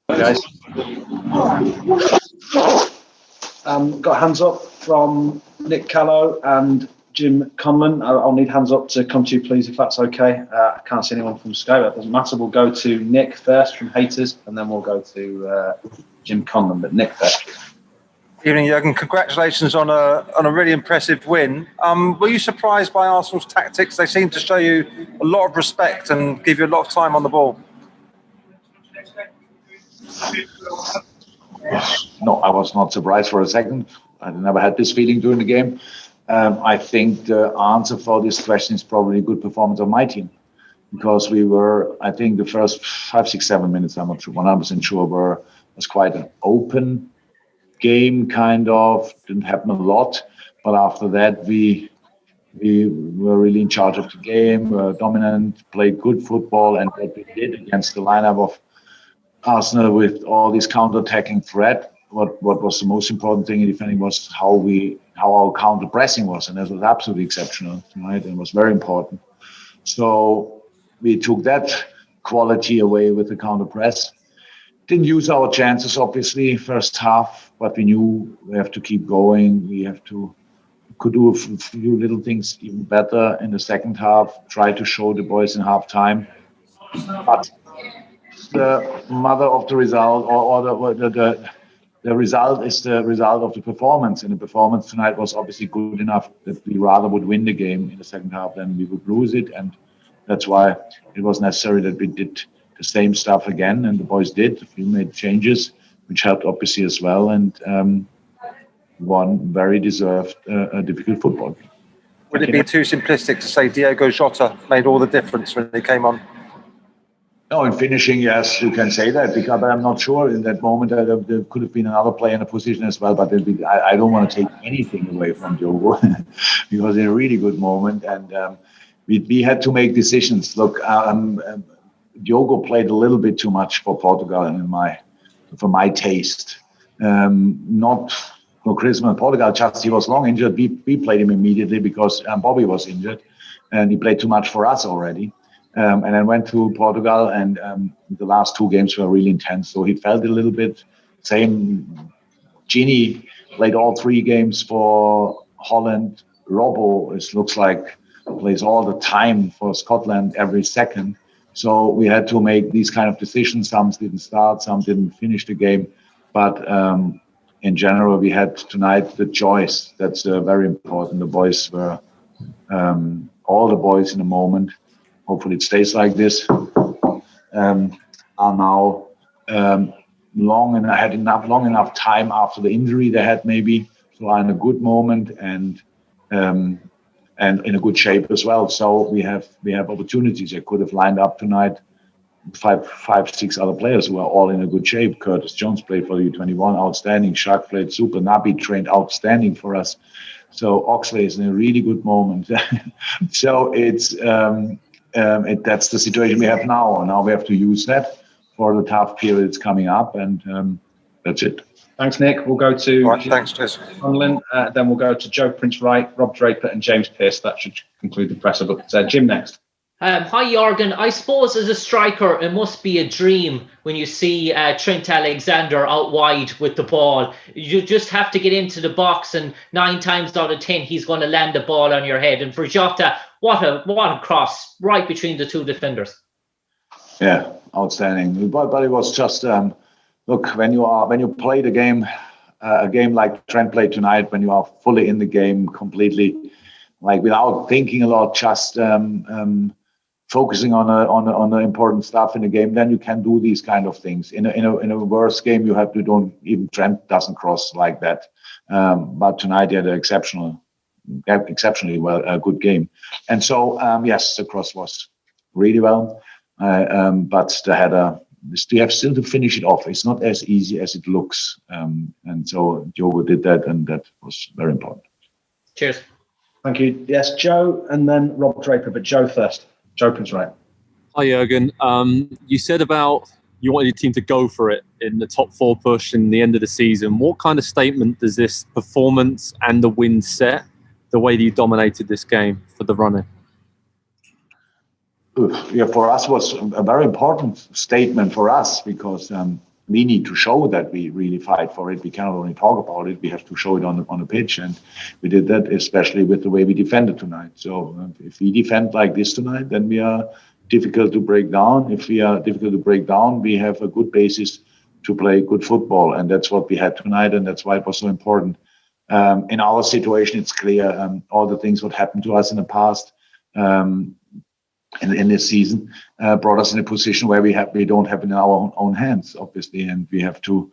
Guys, got hands up from Nick Callow and Jim Conlon. I'll need hands up to come to you, please, if that's okay. I can't see anyone from Sky. That doesn't matter. We'll go to Nick first from Haters, and then we'll go to Jim Conlon. But Nick first. Evening, Jurgen. Congratulations on a really impressive win. Were you surprised by Arsenal's tactics? They seem to show you a lot of respect and give you a lot of time on the ball. No, I was not surprised for a second. I never had this feeling during the game. I think the answer for this question is probably a good performance of my team, because we were, I think, the first 5, 6, 7 minutes, I'm not sure, 100% sure, was quite an open game, kind of. Didn't happen a lot, but after that we were really in charge of the game, were dominant, played good football, and what we did against the lineup of Arsenal with all this counter-attacking threat, what was the most important thing in defending was how our counter-pressing was, and that was absolutely exceptional, right? And it was very important. So we took that quality away with the counter-press. Didn't use our chances, obviously, first half, but we knew we have to keep going. Could do a few little things even better in the second half, try to show the boys in half time. But the mother of the result, or the result is the result of the performance. And the performance tonight was obviously good enough that we rather would win the game in the second half than we would lose it. And that's why it was necessary that we did the same stuff again. And the boys did. We made changes, which helped obviously as well. And won very deserved a difficult football game. Would it be too simplistic to say Diogo Jota made all the difference when he came on? No, in finishing, yes, you can say that, because but I'm not sure in that moment there could have been another player in a position as well. But I don't want to take anything away from Diogo. He was in a really good moment, and we had to make decisions. Look, Diogo played a little bit too much for Portugal, and for my taste. Not for Christmas and Portugal, just he was long injured. We played him immediately because Bobby was injured, and he played too much for us already. And then went to Portugal, and the last 2 games were really intense. So he felt a little bit. Same, Gini played all 3 games for Holland. Robbo, it looks like, plays all the time for Scotland every second. So we had to make these kind of decisions. Some didn't start, some didn't finish the game. But in general, we had tonight the choice. That's very important. The boys were, all the boys in the moment, hopefully it stays like this, are now long enough time after the injury they had, maybe, so are in a good moment and in a good shape as well. So we have opportunities. They could have lined up tonight 5, 6 other players who are all in a good shape. Curtis Jones played for the U21, outstanding. Shaq played super. Naby trained outstanding for us. So Oxley is in a really good moment. So it's that's the situation we have now. And now we have to use that for the tough periods coming up, and that's it. Thanks, Nick. We'll go to Thanks, Chris. Conlon, then we'll go to Joe Prince-Wright, Rob Draper, and James Pearce. That should conclude the presser. But Jim next. Hi, Jurgen. I suppose as a striker, it must be a dream when you see Trent Alexander out wide with the ball. You just have to get into the box, and 9 times out of 10, he's going to land the ball on your head. And for Jota, what a cross right between the 2 defenders. Yeah, outstanding. But it was just look, when you play the game, a game like Trent played tonight, when you are fully in the game completely, like without thinking a lot, just focusing on the important stuff in the game, then you can do these kind of things. In a worse game, you have to don't even Trent doesn't cross like that. But tonight he had an exceptionally well a good game, and so yes, the cross was really well. But the header, you have still to finish it off. It's not as easy as it looks, and so Diogo did that, and that was very important. Cheers. Thank you. Yes, Joe, and then Rob Draper, but Joe first. Joe Prince-Wright. Hi, Jurgen. You said about you wanted your team to go for it in the top 4 push in the end of the season. What kind of statement does this performance and the win set, the way that you dominated this game for the running? Yeah, for us was a very important statement for us, because we need to show that we really fight for it. We cannot only talk about it; we have to show it on the pitch, and we did that, especially with the way we defended tonight. So if we defend like this tonight, then we are difficult to break down. If we are difficult to break down, we have a good basis to play good football, and that's what we had tonight, and that's why it was so important. In our situation, it's clear all the things what happened to us in the past. In this season, brought us in a position where we don't have it in our own hands, obviously, and we have to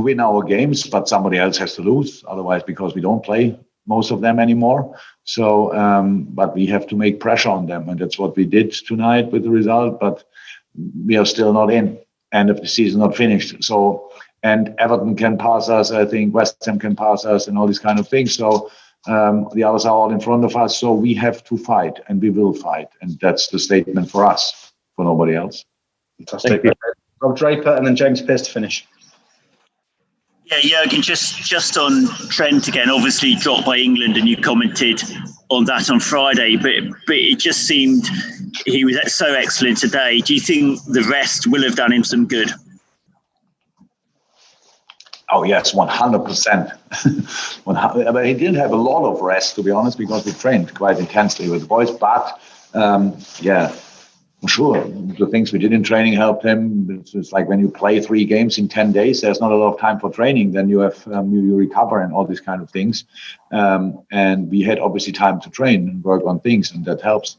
win our games, but somebody else has to lose, otherwise, because we don't play most of them anymore. So, but we have to make pressure on them, and that's what we did tonight with the result. But we are still not in, end of the season not finished. So, and Everton can pass us, I think West Ham can pass us, and all these kind of things. So. The others are all in front of us, so we have to fight, and we will fight, and that's the statement for us, for nobody else. Fantastic. Rob Draper and then James Pearce to finish. Yeah, Jurgen, just on Trent again, obviously dropped by England, and you commented on that on Friday, but it just seemed he was so excellent today. Do you think the rest will have done him some good? Oh, yes, 100%. But he didn't have a lot of rest, to be honest, because we trained quite intensely with the boys. But, yeah, for sure, the things we did in training helped him. It's like when you play 3 games in 10 days, there's not a lot of time for training. Then you have you recover and all these kind of things. And we had obviously time to train and work on things, and that helps.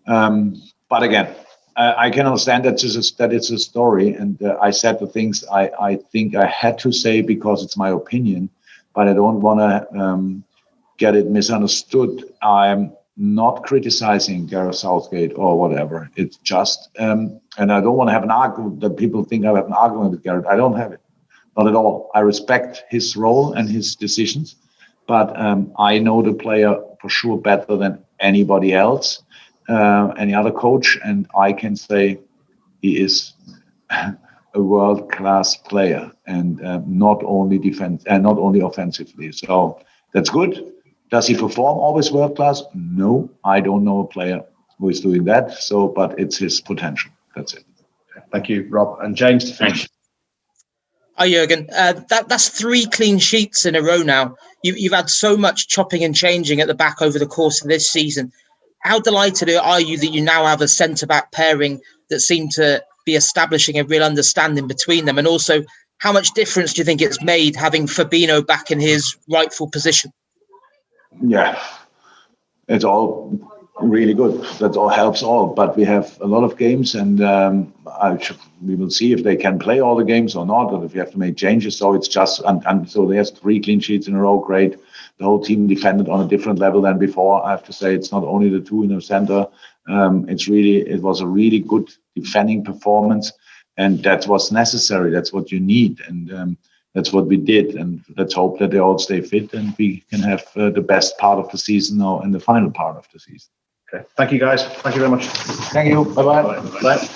But again, I can understand that it's a story, and I said the things I think I had to say because it's my opinion, but I don't want to get it misunderstood. I'm not criticizing Gareth Southgate or whatever. It's just, and I don't want to have an argument that people think I have an argument with Gareth. I don't have it, not at all. I respect his role and his decisions, but I know the player for sure better than anybody else. Any other coach, and I can say he is a world-class player, and not only offensively. So that's good. Does he perform always world-class? No, I don't know a player who is doing that. So, but it's his potential. That's it. Thank you, Rob and James to finish. Hi, Jurgen. That's 3 clean sheets in a row now. You've had so much chopping and changing at the back over the course of this season. How delighted are you that you now have a centre-back pairing that seem to be establishing a real understanding between them? And also, how much difference do you think it's made having Fabinho back in his rightful position? Yeah, it's all really good. That all helps all. But we have a lot of games, and we will see if they can play all the games or not, or if we have to make changes. So it's just, and so there's 3 clean sheets in a row. Great. The whole team defended on a different level than before. I have to say, it's not only the 2 in the center. It was a really good defending performance, and that's what's necessary. That's what you need, and that's what we did. And let's hope that they all stay fit, and we can have the best part of the season now and the final part of the season. Okay. Thank you, guys. Thank you very much. Thank you. Bye-bye. Bye.